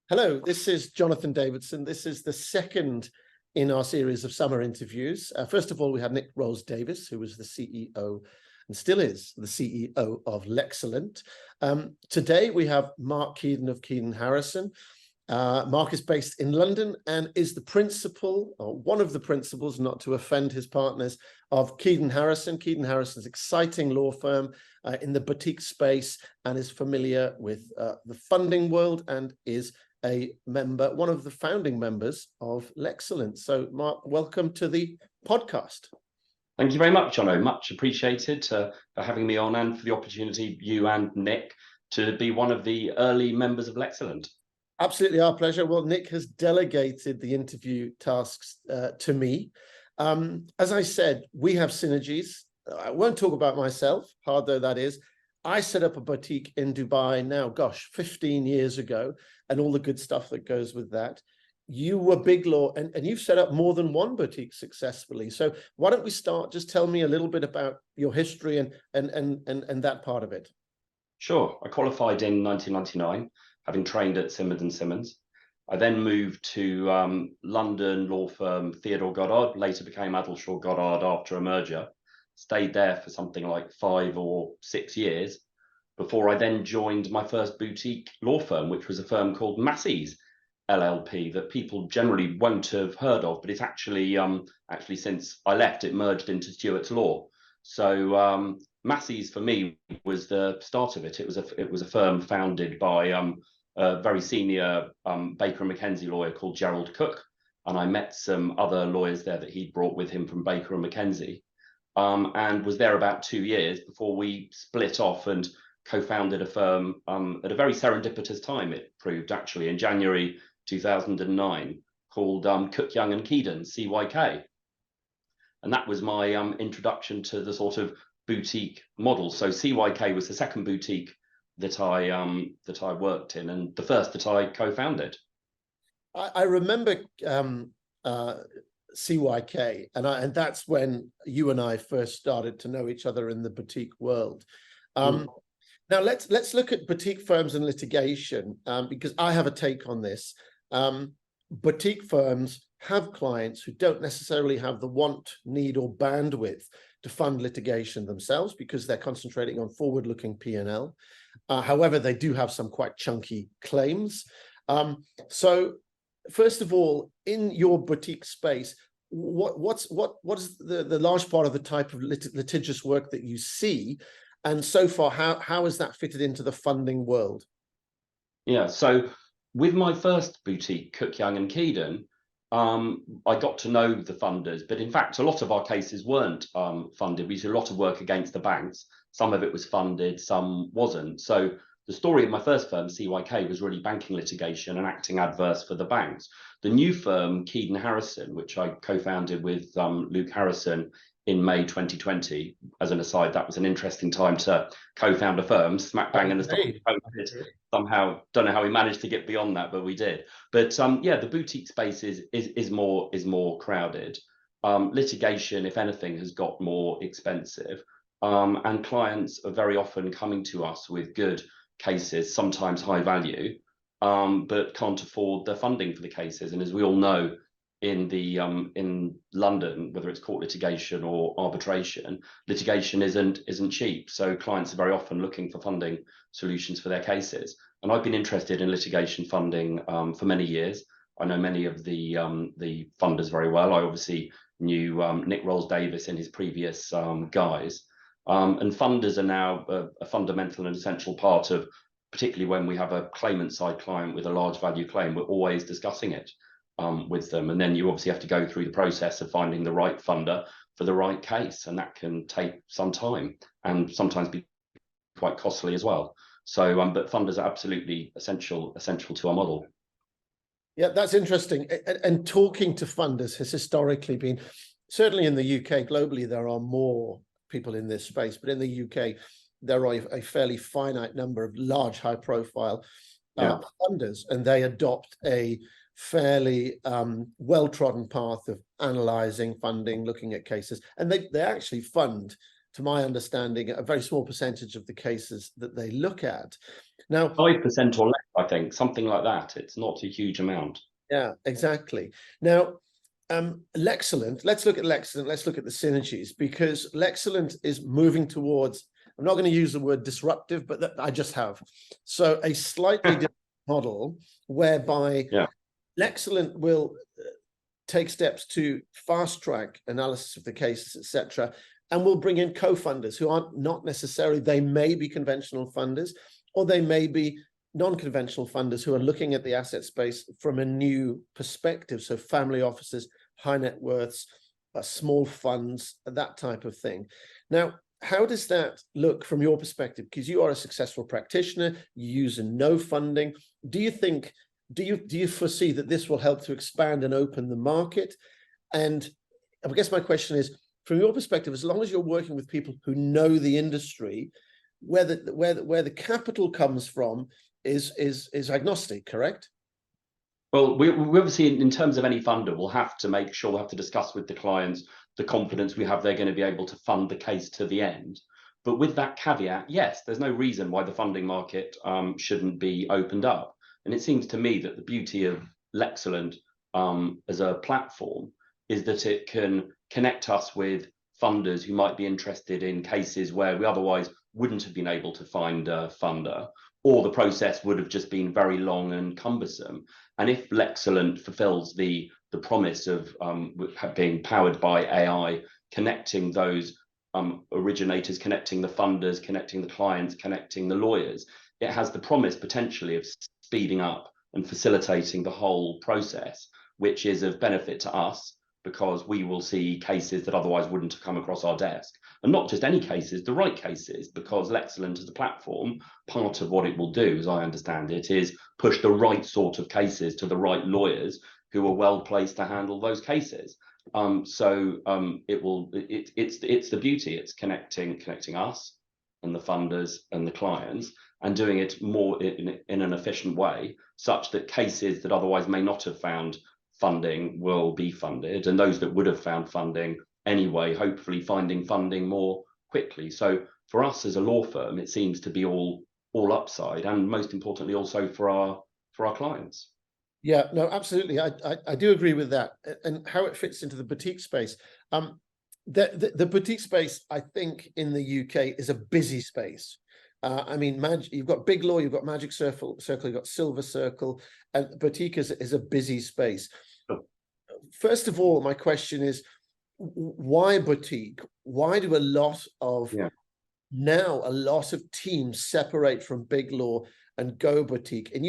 Hello, this is Jonathon Davidson. This is the second in our series of summer interviews. First of all, we had Nick Rolls-Davies, who was the CEO and still is the CEO of Lexolent. Today, we have Marc Keidan of Keidan Harrison. Marc is based in London and is the principal, or one of the principals, not to offend his partners, of Keidan Harrison. Keidan Harrison's exciting law firm in the boutique space, and is familiar with the funding world and is a member, one of the founding members of Lexolent. So Marc, welcome to the podcast. Thank you very much, Jono. Much appreciated for having me on and for the opportunity, you and Nick, to be one of the early members of Lexolent. Absolutely our pleasure. Well, Nick has delegated the interview tasks to me. As I said, we have synergies. I won't talk about myself, hard though that is. I set up a boutique in Dubai now, gosh, 15 years ago, and all the good stuff that goes with that. You were big law, and you've set up more than one boutique successfully. So why don't we start? Just tell me a little bit about your history and that part of it. Sure. I qualified in 1999, having trained at Simmons & Simmons. I then moved to London law firm Theodore Goddard, later became Adelshaw Goddard after a merger. Stayed there for something like 5 or 6 years before I then joined my first boutique law firm, which was a firm called Massey's LLP that people generally won't have heard of, but it's actually since I left, it merged into Stewart's Law. So Massey's for me was the start of it. It was a firm founded by a very senior Baker & McKenzie lawyer called Gerald Cook, and I met some other lawyers there that he'd brought with him from Baker & McKenzie. And was there about 2 years before we split off and co-founded a firm at a very serendipitous time, it proved actually, in January 2009, called Cook, Young and Keidan, CYK. And that was my introduction to the sort of boutique model. So CYK was the second boutique that I worked in, and the first that I co-founded. I remember CYK, and that's when you and I first started to know each other in the boutique world. Now let's look at boutique firms and litigation, because I have a take on this. Boutique firms have clients who don't necessarily have the want, need, or bandwidth to fund litigation themselves because they're concentrating on forward-looking P&L. However, they do have some quite chunky claims. So first of all, in your boutique space, what is the large part of the type of litigious work that you see? And so far, how has that fitted into the funding world? Yeah, so with my first boutique, Cook, Young and Keidan, I got to know the funders, but in fact, a lot of our cases weren't funded. We did a lot of work against the banks. Some of it was funded, some wasn't. So the story of my first firm, CYK, was really banking litigation and acting adverse for the banks. The new firm, Keidan Harrison, which I co-founded with Luke Harrison in May 2020. As an aside, that was an interesting time to co-found a firm, smack bang in the start of COVID. Somehow, don't know how we managed to get beyond that, but we did. But yeah, the boutique space is more crowded. Litigation, if anything, has got more expensive, and clients are very often coming to us with good cases, sometimes high value, but can't afford the funding for the cases. And as we all know, in London, whether it's court litigation or arbitration, litigation isn't cheap. So clients are very often looking for funding solutions for their cases. And I've been interested in litigation funding for many years. I know many of the funders very well. I obviously knew Nick Rolls-Davies in his previous guise. And funders are now a fundamental and essential part of, particularly when we have a claimant side client with a large value claim, we're always discussing it with them. And then you obviously have to go through the process of finding the right funder for the right case. And that can take some time and sometimes be quite costly as well. So, but funders are absolutely essential to our model. Yeah, that's interesting. And talking to funders has historically been, certainly in the UK, globally, there are more people in this space, but in the UK, there are a fairly finite number of large, high-profile funders, and they adopt a fairly well-trodden path of analyzing, funding, looking at cases, and they actually fund to my understanding, a very small percentage of the cases that they look at. Now, 5% or less, I think, something like that. It's not a huge amount. yeah, exactly. Now, Lexolent, let's look at Lexolent, let's look at the synergies, because Lexolent is moving towards, I'm not going to use the word disruptive, but I just have. So a slightly different model whereby Lexolent will take steps to fast track analysis of the cases, etc., and will bring in co-funders who aren't not necessarily, they may be conventional funders, or they may be non-conventional funders who are looking at the asset space from a new perspective. So family offices, high net worths, small funds, that type of thing. Now, how does that look from your perspective? Because you are a successful practitioner, you use no funding. Do you think, do you foresee that this will help to expand and open the market? And I guess my question is, from your perspective, as long as you're working with people who know the industry, where the capital comes from is agnostic, correct? Well, we obviously, in terms of any funder, we'll have to make sure, we'll have to discuss with the clients the confidence we have they're going to be able to fund the case to the end. But with that caveat, yes, there's no reason why the funding market shouldn't be opened up. And it seems to me that the beauty of Lexolent as a platform is that it can connect us with funders who might be interested in cases where we otherwise wouldn't have been able to find a funder, or the process would have just been very long and cumbersome. And if Lexolent fulfills the promise of being powered by AI, connecting those originators, connecting the funders, connecting the clients, connecting the lawyers, it has the promise potentially of speeding up and facilitating the whole process, which is of benefit to us, because we will see cases that otherwise wouldn't have come across our desk. And not just any cases, the right cases, because Lexolent as a platform, part of what it will do, as I understand it, is push the right sort of cases to the right lawyers who are well placed to handle those cases. It's the beauty. It's connecting us and the funders and the clients, and doing it more in an efficient way, such that cases that otherwise may not have found funding will be funded, and those that would have found funding anyway, hopefully finding funding more quickly. So for us as a law firm, it seems to be all upside, and most importantly also for our clients. Yeah, no, absolutely. I do agree with that. And how it fits into the boutique space. The boutique space, I think, in the UK is a busy space. I mean, you've got Big Law, you've got Magic Circle, you've got Silver Circle, and boutique is a busy space. Sure. First of all, my question is, why boutique? Why do a lot of teams separate from Big Law and go boutique? And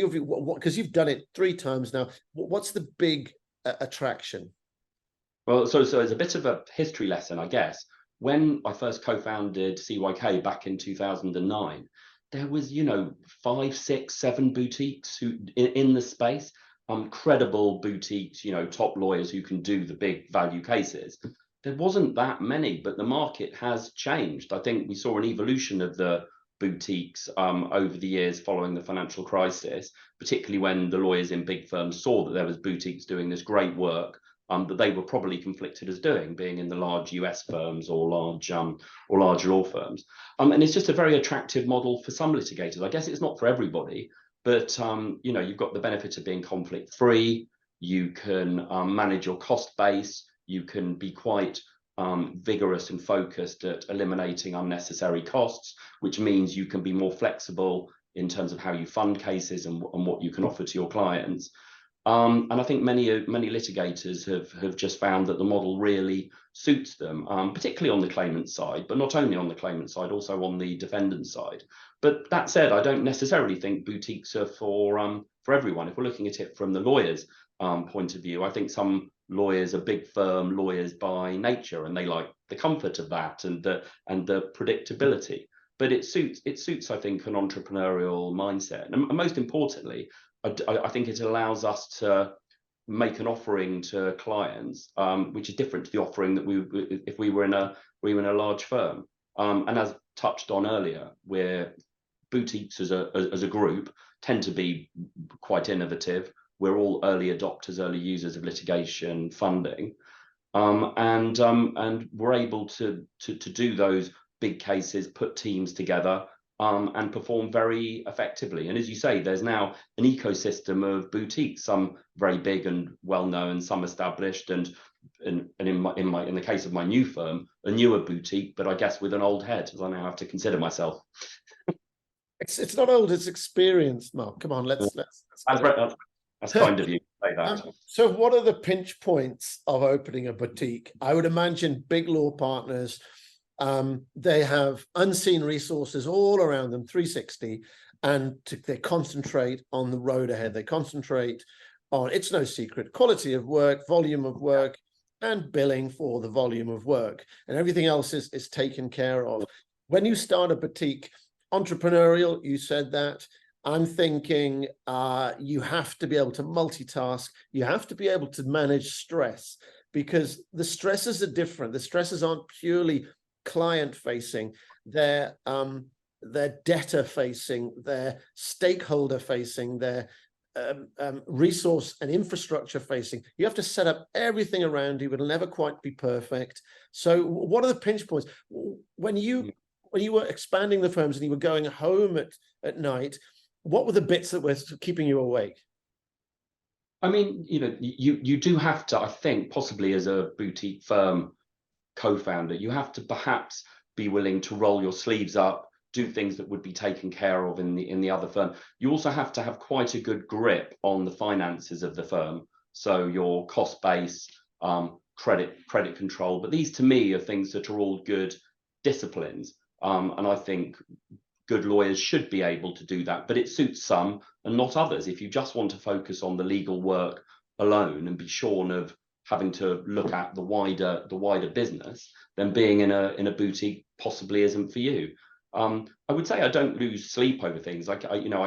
because you've done it 3 times now, what's the big attraction? Well, so it's a bit of a history lesson, I guess. When I first co-founded CYK back in 2009, there was, 5, 6, 7 boutiques who in the space, credible boutiques, top lawyers who can do the big value cases. There wasn't that many, but the market has changed. I think we saw an evolution of the boutiques over the years following the financial crisis, particularly when the lawyers in big firms saw that there was boutiques doing this great work that they were probably conflicted as doing, being in the large US firms or large law firms. And it's just a very attractive model for some litigators. I guess it's not for everybody, but you've got the benefit of being conflict free. You can manage your cost base. You can be quite vigorous and focused at eliminating unnecessary costs, which means you can be more flexible in terms of how you fund cases and what you can offer to your clients. And I think many litigators have just found that the model really suits them, particularly on the claimant side, but not only on the claimant side, also on the defendant side. But that said, I don't necessarily think boutiques are for everyone. If we're looking at it from the lawyer's point of view, I think some lawyers are big firm lawyers by nature, and they like the comfort of that and the predictability. But it suits, I think, an entrepreneurial mindset, and most importantly, I think it allows us to make an offering to clients, which is different to the offering that if we were in a large firm. And as touched on earlier, where boutiques as a group tend to be quite innovative. We're all early adopters, early users of litigation funding, and we're able to do those big cases, put teams together, and perform very effectively. And as you say, there's now an ecosystem of boutiques, some very big and well known, some established, and in the case of my new firm, a newer boutique, but I guess with an old head, as I now have to consider myself. It's not old, it's experienced, Mark. Come on, let's that's kind of you to say that. So what are the pinch points of opening a boutique? I would imagine big law partners, they have unseen resources all around them, 360, and they concentrate on the road ahead. They concentrate on, it's no secret, quality of work, volume of work, and billing for the volume of work. And everything else is taken care of. When you start a boutique, entrepreneurial, you said that. I'm thinking you have to be able to multitask. You have to be able to manage stress, because the stresses are different. The stresses aren't purely client facing. They're debtor facing, they're stakeholder facing, they're resource and infrastructure facing. You have to set up everything around you. It'll never quite be perfect. So what are the pinch points? When you were expanding the firms and you were going home at night, what were the bits that were keeping you awake? I mean, you do have to, I think, possibly as a boutique firm co-founder, you have to perhaps be willing to roll your sleeves up, do things that would be taken care of in the other firm. You also have to have quite a good grip on the finances of the firm, so your cost base, credit control. But these, to me, are things that are all good disciplines, and I think good lawyers should be able to do that. But it suits some and not others. If you just want to focus on the legal work alone and be shorn of having to look at the wider business, then being in a boutique possibly isn't for you. I would say I don't lose sleep over things. I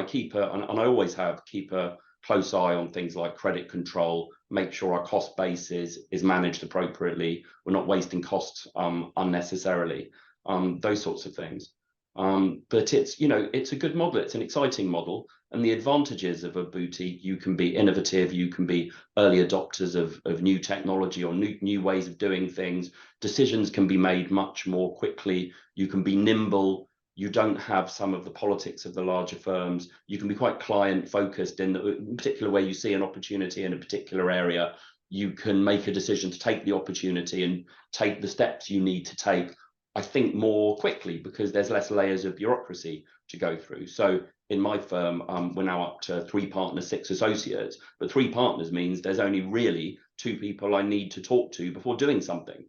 keep and I always have keep a close eye on things like credit control, make sure our cost base is managed appropriately. We're not wasting costs unnecessarily, those sorts of things. But it's a good model. It's an exciting model. And the advantages of a boutique, you can be innovative, you can be early adopters of new technology or new ways of doing things. Decisions can be made much more quickly. You can be nimble. You don't have some of the politics of the larger firms. You can be quite client focused in particular where you see an opportunity in a particular area. You can make a decision to take the opportunity and take the steps you need to take, I think, more quickly, because there's less layers of bureaucracy to go through. So in my firm, we're now up to 3 partners, 6 associates, but 3 partners means there's only really 2 people I need to talk to before doing something,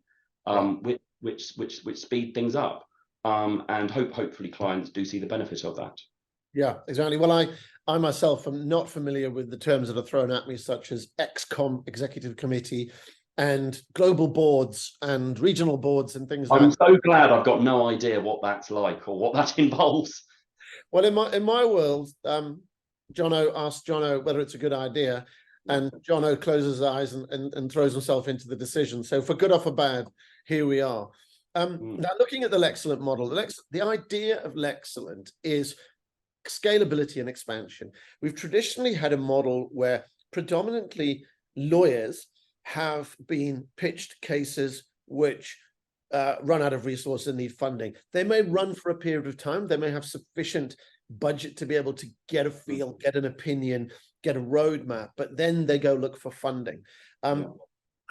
which speed things up. And hopefully clients do see the benefit of that. Yeah, exactly. Well, I myself am not familiar with the terms that are thrown at me, such as ExCom, Executive Committee, and global boards and regional boards and things like that. I'm so glad I've got no idea what that's like or what that involves. Well, in my world, Jono asks Jono whether it's a good idea, and Jono closes his eyes and throws himself into the decision. So for good or for bad, here we are. Now, looking at the Lexolent model, the idea of Lexolent is scalability and expansion. We've traditionally had a model where predominantly lawyers have been pitched cases which run out of resources and need funding. They may run for a period of time. They may have sufficient budget to be able to get a feel, get an opinion, get a roadmap, but then they go look for funding. And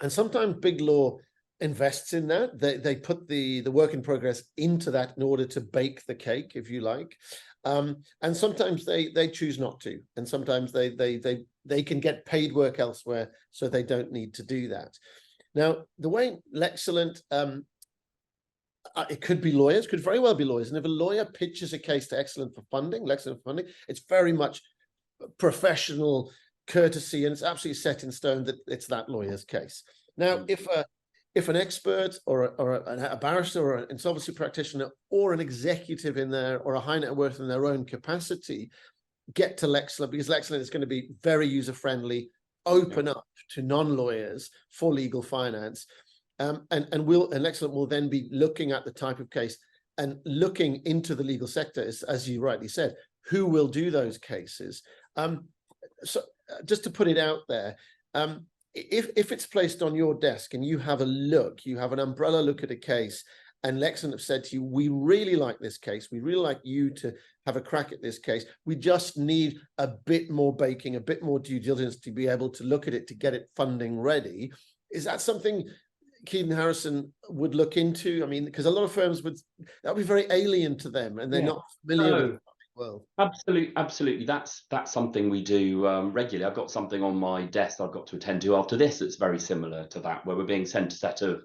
sometimes big law invests in that. They put the work in progress into that in order to bake the cake, if you like. And sometimes they choose not to. And sometimes they can get paid work elsewhere, so they don't need to do that. Now, the way Lexolent, it could be lawyers, could very well be lawyers. And if a lawyer pitches a case to Lexolent for funding, it's very much professional courtesy, and it's absolutely set in stone that it's that lawyer's case. Now, if an expert or a barrister or an insolvency practitioner or an executive in there or a high net worth in their own capacity get to Lexolent, because Lexolent is going to be very user-friendly, open up to non-lawyers for legal finance, and Lexolent will then be looking at the type of case and looking into the legal sector, as you rightly said, who will do those cases. So just to put it out there, if it's placed on your desk and you have a look, you have an umbrella look at a case, and Lexolent have said to you, we really like this case, we really like you to have a crack at this case, we just need a bit more baking, a bit more due diligence to be able to look at it, to get it funding ready. Is that something Keidan Harrison would look into? I mean, because a lot of firms would, that would be very alien to them, and they're not familiar with the world. Absolutely. That's something we do regularly. I've got something on my desk I've got to attend to after this that's very similar to that, where we're being sent a set of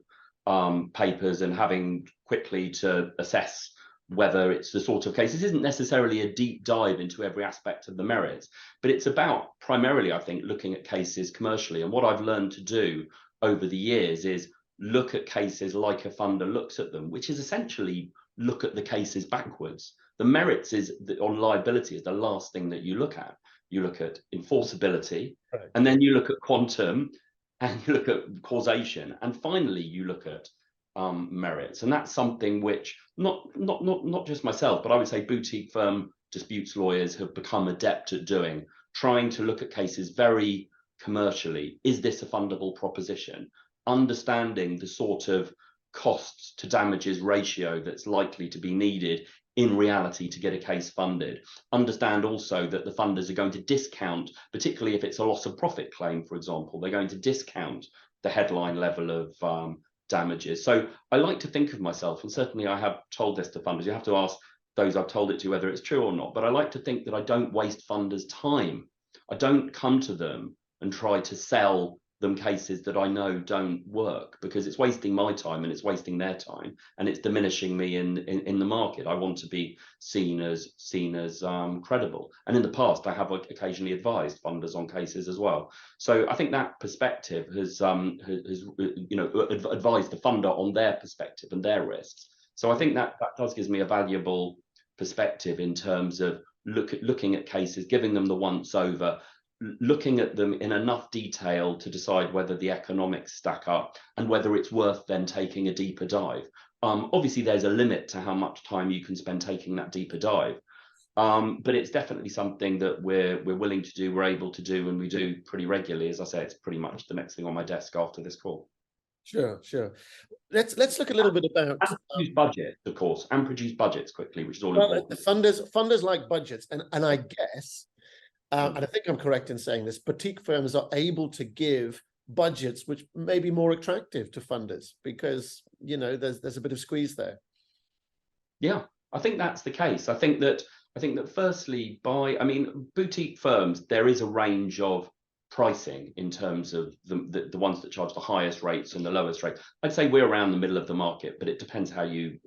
papers and having quickly to assess whether it's the sort of case. This isn't necessarily a deep dive into every aspect of the merits, but it's about primarily, I think, looking at cases commercially. And what I've learned to do over the years is look at cases like a funder looks at them, which is essentially look at the cases backwards. The merits is on liability is the last thing that you look at. You look at enforceability, right, and then you look at quantum, and you look at causation, and finally you look at merits. And that's something which not just myself, but I would say boutique firm disputes lawyers have become adept at doing, trying to look at cases very commercially. Is this a fundable proposition? Understanding the sort of costs to damages ratio that's likely to be needed in reality to get a case funded. Understand also that the funders are going to discount, particularly if it's a loss of profit claim, for example, they're going to discount the headline level of damages. So I like to think of myself, and certainly I have told this to funders, you have to ask those I've told it to whether it's true or not, but I like to think that I don't waste funders' time. I don't come to them and try to sell them cases that I know don't work, because it's wasting my time and it's wasting their time, and it's diminishing me in the market. I want to be seen as credible. And in the past, I have occasionally advised funders on cases as well. So I think that perspective has advised the funder on their perspective and their risks. So I think that does give me a valuable perspective in terms of looking at cases, giving them the once over, looking at them in enough detail to decide whether the economics stack up and whether it's worth then taking a deeper dive. Obviously, there's a limit to how much time you can spend taking that deeper dive, but it's definitely something that we're willing to do, we're able to do, and we do pretty regularly. As I say, it's pretty much the next thing on my desk after this call. Sure. Let's look a little bit about produce budgets, of course, and produce budgets quickly, which is all important. Funders like budgets, and I guess. And I think I'm correct in saying this, boutique firms are able to give budgets which may be more attractive to funders because, there's a bit of squeeze there. Yeah, I think that's the case. I think that firstly, boutique firms, there is a range of pricing in terms of the ones that charge the highest rates and the lowest rates. I'd say we're around the middle of the market, but it depends how you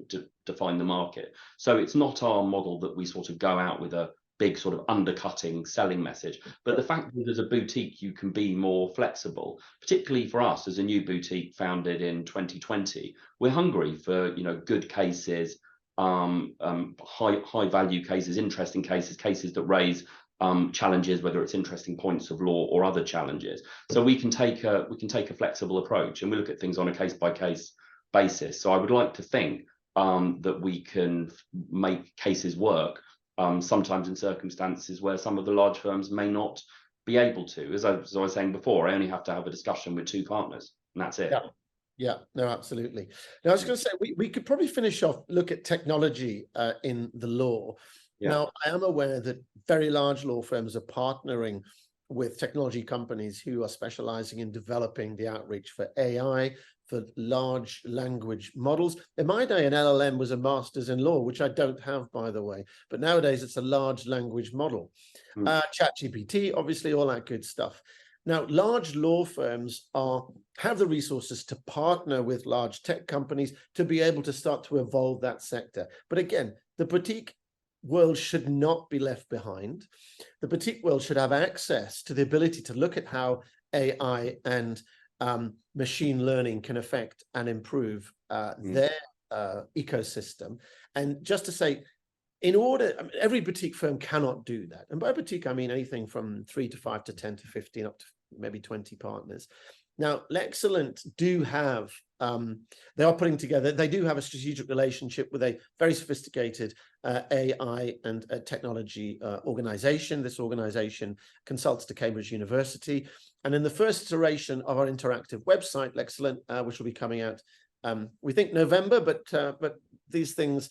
define the market. So it's not our model that we sort of go out with a big sort of undercutting selling message, but the fact that as a boutique you can be more flexible, particularly for us as a new boutique founded in 2020, we're hungry for good cases, high value cases, interesting cases that raise challenges, whether it's interesting points of law or other challenges. So we can take a flexible approach, and we look at things on a case by case basis. So I would like to think that we can make cases work. Sometimes in circumstances where some of the large firms may not be able to. As I was saying before, I only have to have a discussion with two partners, and that's it. Yeah, no, absolutely. Now, I was going to say, we could probably finish off, look at technology in the law. Yeah. Now, I am aware that very large law firms are partnering with technology companies who are specializing in developing the outreach for AI, for large language models. In my day, an LLM was a master's in law, which I don't have, by the way. But nowadays, it's a large language model. ChatGPT, obviously, all that good stuff. Now, large law firms have the resources to partner with large tech companies to be able to start to evolve that sector. But again, the boutique world should not be left behind. The boutique world should have access to the ability to look at how AI and machine learning can affect and improve their ecosystem. And just to say, every boutique firm cannot do that. And by boutique, I mean anything from 3 to 5 to 10 to 15, up to maybe 20 partners. Now, Lexolent do have, they are putting together, they do have a strategic relationship with a very sophisticated AI and technology organization. This organization consults to Cambridge University. And in the first iteration of our interactive website, Lexolent, which will be coming out We think November, but these things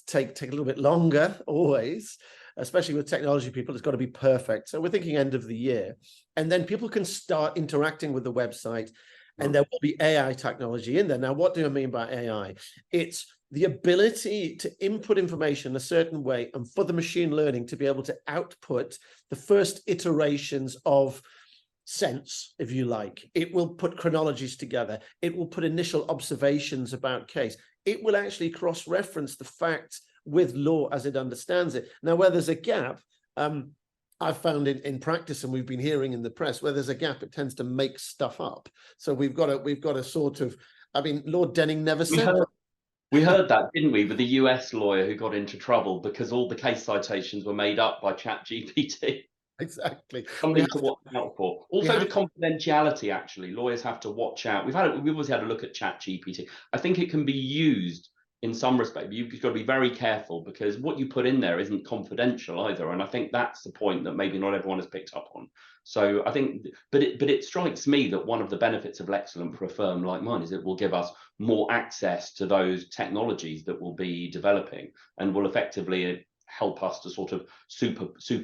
take a little bit longer always, especially with technology people. It's got to be perfect. So we're thinking end of the year, and then people can start interacting with the website, and there will be AI technology in there. Now, what do I mean by AI? It's the ability to input information a certain way and for the machine learning to be able to output the first iterations of sense, if you like. It will put chronologies together. It will put initial observations about case. It will actually cross-reference the facts with law as it understands it. Now, where there's a gap, I've found in practice, and we've been hearing in the press, where there's a gap, it tends to make stuff up. So we've got a sort of, I mean, Lord Denning never said that. We heard that, didn't we, with the US lawyer who got into trouble because all the case citations were made up by ChatGPT. Exactly. Something to watch out for. Also, the confidentiality, actually, lawyers have to watch out. We've always had a look at ChatGPT. I think it can be used in some respect, but you've got to be very careful because what you put in there isn't confidential either. And I think that's the point that maybe not everyone has picked up on. So I think, but it strikes me that one of the benefits of Lexolent for a firm like mine is it will give us more access to those technologies that will be developing and will effectively help us to sort of supercharge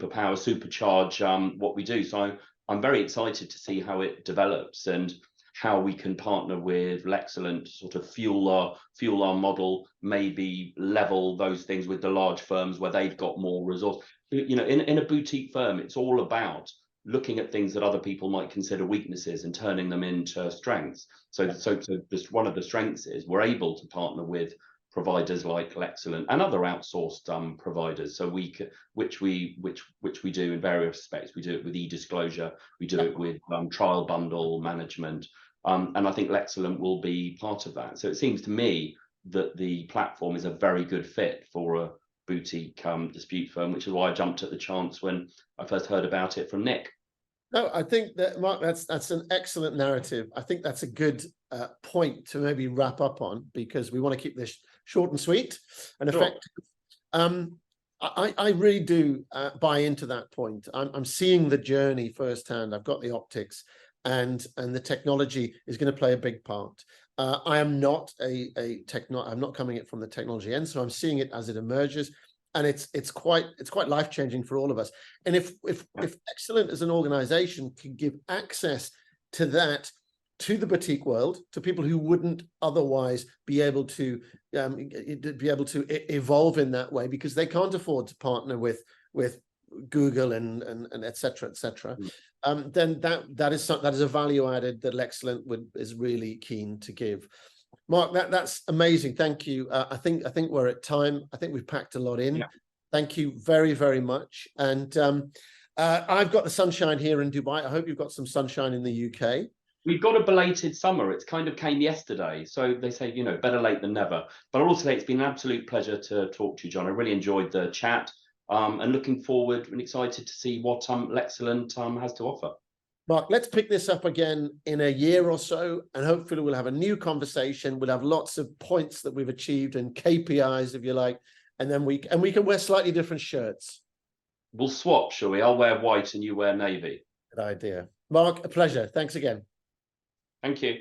what we do. So I'm very excited to see how it develops and how we can partner with Lexolent to sort of fuel our model, maybe level those things with the large firms where they've got more resource. You know, in a boutique firm, it's all about looking at things that other people might consider weaknesses and turning them into strengths. So just one of the strengths is we're able to partner with providers like Lexolent and other outsourced providers. So which we do in various respects. We do it with e-disclosure, we do it with trial bundle management, and I think Lexolent will be part of that. So it seems to me that the platform is a very good fit for a boutique dispute firm, which is why I jumped at the chance when I first heard about it from Nick. No, I think that, Mark, that's an excellent narrative. I think that's a good point to maybe wrap up on, because we want to keep this short and sweet and effective. I really do buy into that point. I'm seeing the journey firsthand. I've got the optics, and the technology is going to play a big part. I am not I'm not coming it from the technology end, so I'm seeing it as it emerges. And it's quite life-changing for all of us. And if Lexolent as an organization can give access to that to the boutique world, to people who wouldn't otherwise be able to evolve in that way because they can't afford to partner with Google and et cetera, then that is a value added that Lexolent is really keen to give. Mark, that's amazing. Thank you. I think we're at time. I think we've packed a lot in. Yeah. Thank you very, very much. And I've got the sunshine here in Dubai. I hope you've got some sunshine in the UK. We've got a belated summer. It's kind of came yesterday. So they say, you know, better late than never. But I'll also say it's been an absolute pleasure to talk to you, John. I really enjoyed the chat and looking forward and excited to see what Lexolent has to offer. Mark, let's pick this up again in a year or so, and hopefully we'll have a new conversation. We'll have lots of points that we've achieved and KPIs, if you like, and then we can wear slightly different shirts. We'll swap, shall we? I'll wear white and you wear navy. Good idea. Mark, a pleasure. Thanks again. Thank you.